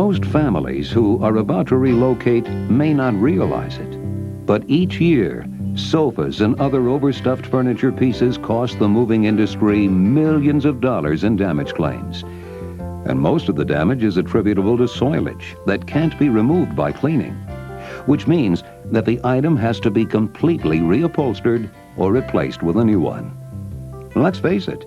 Most families who are about to relocate may not realize it, but each year, sofas and other overstuffed furniture pieces cost the moving industry millions of dollars in damage claims. And most of the damage is attributable to soilage that can't be removed by cleaning, which means that the item has to be completely reupholstered or replaced with a new one. Let's face it,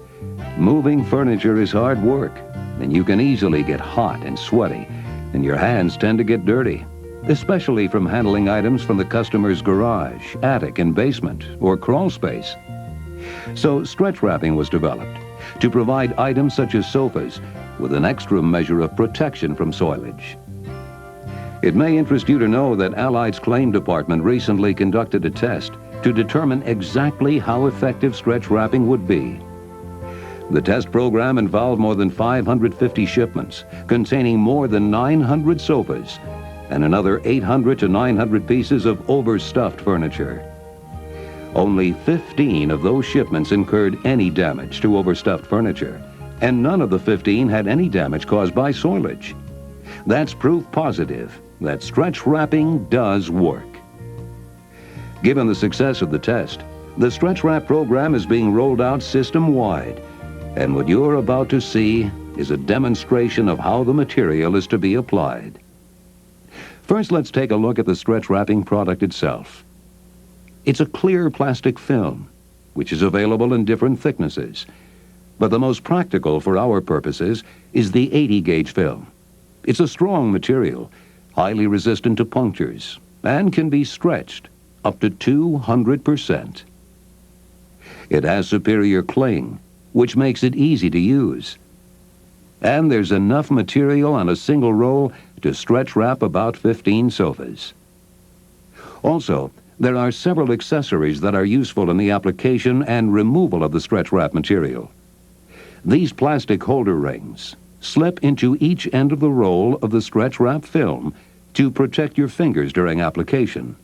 moving furniture is hard work, and you can easily get hot and sweaty, and your hands tend to get dirty, especially from handling items from the customer's garage, attic, and basement, or crawl space. So stretch wrapping was developed to provide items such as sofas with an extra measure of protection from soilage. It may interest you to know that Allied's claim department recently conducted a test to determine exactly how effective stretch wrapping would be. The test program involved more than 550 shipments containing more than 900 sofas and another 800 to 900 pieces of overstuffed furniture. Only 15 of those shipments incurred any damage to overstuffed furniture, and none of the 15 had any damage caused by soilage. That's proof positive that stretch wrapping does work. Given the success of the test, the Stretch Wrap program is being rolled out system-wide, and what you're about to see is a demonstration of how the material is to be applied. First, let's take a look at the stretch wrapping product itself. It's a clear plastic film, which is available in different thicknesses, but the most practical for our purposes is the 80-gauge film. It's a strong material, highly resistant to punctures, and can be stretched up to 200%. It has superior cling, which makes it easy to use. And there's enough material on a single roll to stretch wrap about 15 sofas. Also, there are several accessories that are useful in the application and removal of the stretch wrap material. These plastic holder rings slip into each end of the roll of the stretch wrap film to protect your fingers during application.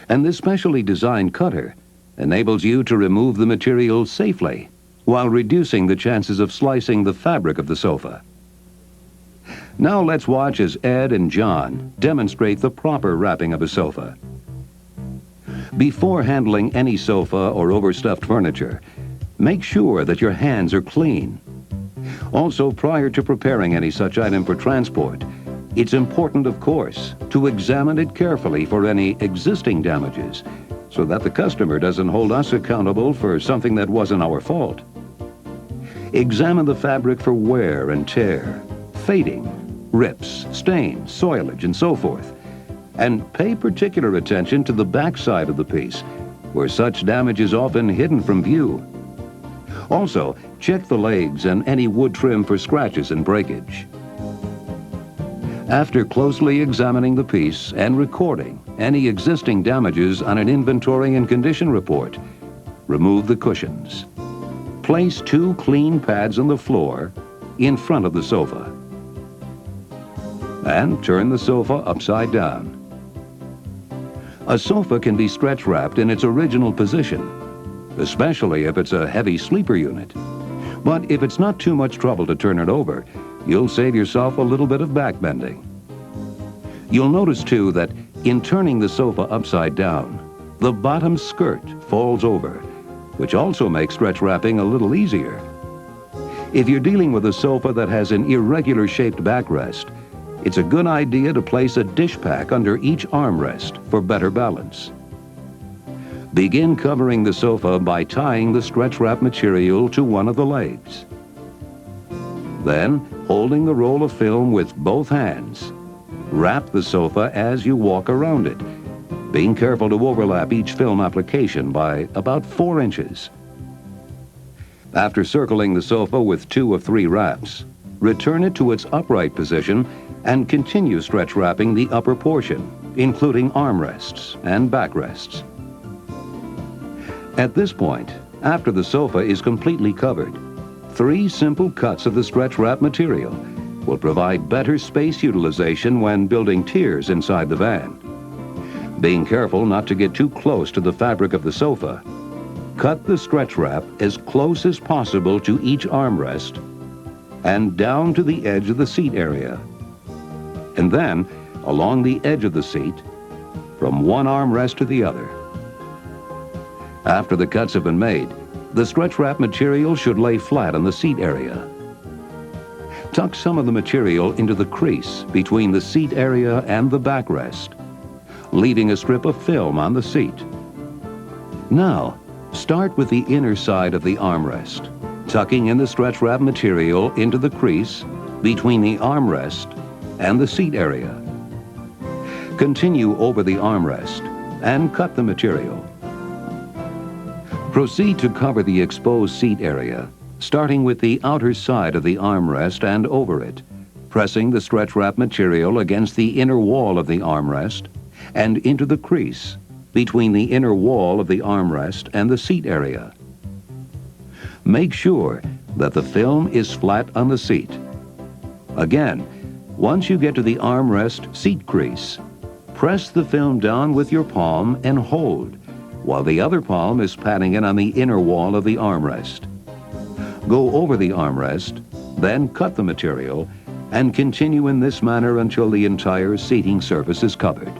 And this specially designed cutter enables you to remove the material safely while reducing the chances of slicing the fabric of the sofa. Now let's watch as Ed and John demonstrate the proper wrapping of a sofa. Before handling any sofa or overstuffed furniture, make sure that your hands are clean. Also, prior to preparing any such item for transport, it's important, of course, to examine it carefully for any existing damages so that the customer doesn't hold us accountable for something that wasn't our fault. Examine the fabric for wear and tear, fading, rips, stains, soilage, and so forth. And pay particular attention to the back side of the piece, where such damage is often hidden from view. Also, check the legs and any wood trim for scratches and breakage. After closely examining the piece and recording any existing damages on an inventory and condition report, remove the cushions. Place 2 clean pads on the floor in front of the sofa. And turn the sofa upside down. A sofa can be stretch wrapped in its original position, especially if it's a heavy sleeper unit. But if it's not too much trouble to turn it over, you'll save yourself a little bit of back bending. You'll notice too that in turning the sofa upside down, the bottom skirt falls over, which also makes stretch wrapping a little easier. If you're dealing with a sofa that has an irregular shaped backrest, it's a good idea to place a dish pack under each armrest for better balance. Begin covering the sofa by tying the stretch wrap material to one of the legs. Then, holding the roll of film with both hands, wrap the sofa as you walk around it, being careful to overlap each film application by about 4 inches. After circling the sofa with 2 of 3 wraps, return it to its upright position and continue stretch wrapping the upper portion, including armrests and backrests. At this point, after the sofa is completely covered, 3 simple cuts of the stretch wrap material will provide better space utilization when building tiers inside the van. Being careful not to get too close to the fabric of the sofa, cut the stretch wrap as close as possible to each armrest and down to the edge of the seat area, and then along the edge of the seat from one armrest to the other. After the cuts have been made, the stretch wrap material should lay flat on the seat area. Tuck some of the material into the crease between the seat area and the backrest, leaving a strip of film on the seat. Now, start with the inner side of the armrest, tucking in the stretch wrap material into the crease between the armrest and the seat area. Continue over the armrest and cut the material. Proceed to cover the exposed seat area, starting with the outer side of the armrest and over it, pressing the stretch wrap material against the inner wall of the armrest and into the crease between the inner wall of the armrest and the seat area. Make sure that the film is flat on the seat. Again, once you get to the armrest seat crease, press the film down with your palm and hold, while the other palm is patting it on the inner wall of the armrest. Go over the armrest, then cut the material, and continue in this manner until the entire seating surface is covered.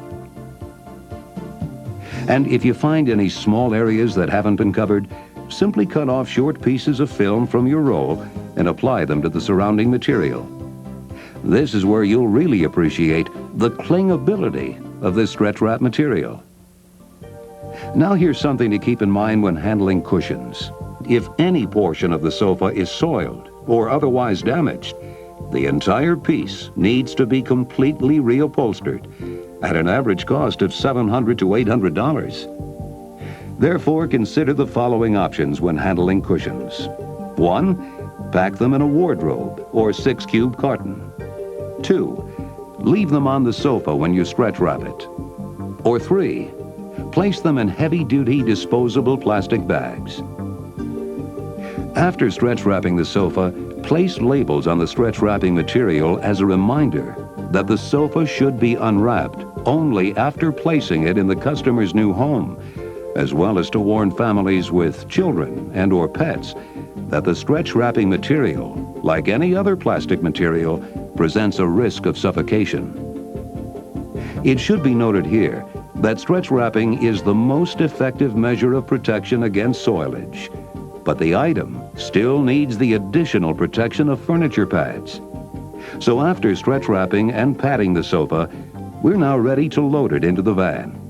And if you find any small areas that haven't been covered, simply cut off short pieces of film from your roll and apply them to the surrounding material. This is where you'll really appreciate the clingability of this stretch wrap material. Now here's something to keep in mind when handling cushions. If any portion of the sofa is soiled or otherwise damaged, the entire piece needs to be completely reupholstered at an average cost of $700 to $800. Therefore, consider the following options when handling cushions. 1. Pack them in a wardrobe or 6-cube carton. 2. Leave them on the sofa when you stretch wrap it. Or 3. Place them in heavy-duty disposable plastic bags. After stretch wrapping the sofa, place labels on the stretch wrapping material as a reminder that the sofa should be unwrapped only after placing it in the customer's new home, as well as to warn families with children and or pets that the stretch wrapping material, like any other plastic material, presents a risk of suffocation. It should be noted here that stretch wrapping is the most effective measure of protection against soilage, but the item still needs the additional protection of furniture pads. So after stretch wrapping and padding the sofa, we're now ready to load it into the van.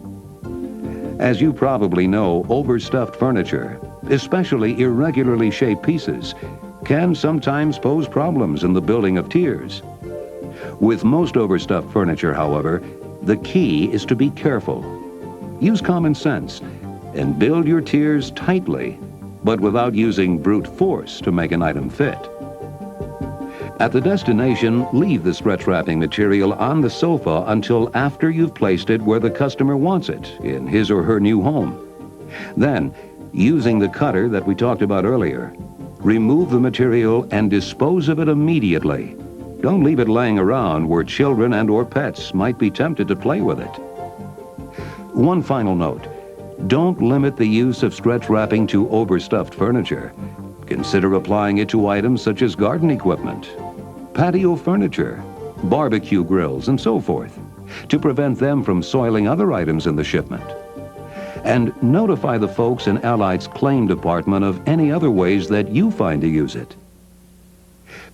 As you probably know, overstuffed furniture, especially irregularly shaped pieces, can sometimes pose problems in the building of tiers. With most overstuffed furniture, however, the key is to be careful. Use common sense and build your tiers tightly, but without using brute force to make an item fit. At the destination, leave the stretch wrapping material on the sofa until after you've placed it where the customer wants it in his or her new home. Then, using the cutter that we talked about earlier, remove the material and dispose of it immediately. Don't leave it laying around where children and or pets might be tempted to play with it. One final note. Don't limit the use of stretch wrapping to overstuffed furniture. Consider applying it to items such as garden equipment, patio furniture, barbecue grills, and so forth, to prevent them from soiling other items in the shipment. And notify the folks in Allied's claim department of any other ways that you find to use it.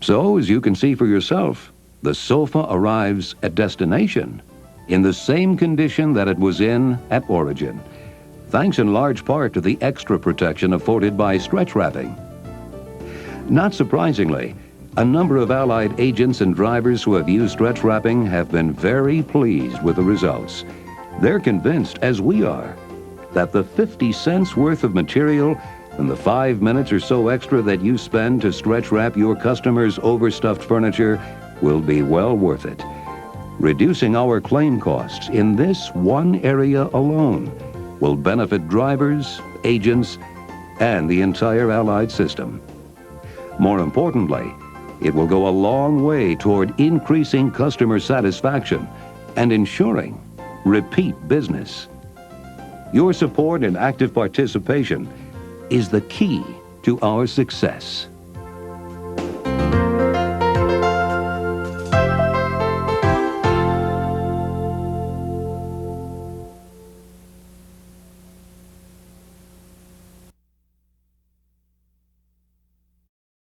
So, as you can see for yourself, the sofa arrives at destination in the same condition that it was in at origin, thanks in large part to the extra protection afforded by stretch wrapping. Not surprisingly, a number of Allied agents and drivers who have used stretch wrapping have been very pleased with the results. They're convinced, as we are, that the 50 cents worth of material and the 5 minutes or so extra that you spend to stretch wrap your customers' overstuffed furniture will be well worth it. Reducing our claim costs in this one area alone will benefit drivers, agents, and the entire Allied system. More importantly, it will go a long way toward increasing customer satisfaction and ensuring repeat business. Your support and active participation is the key to our success.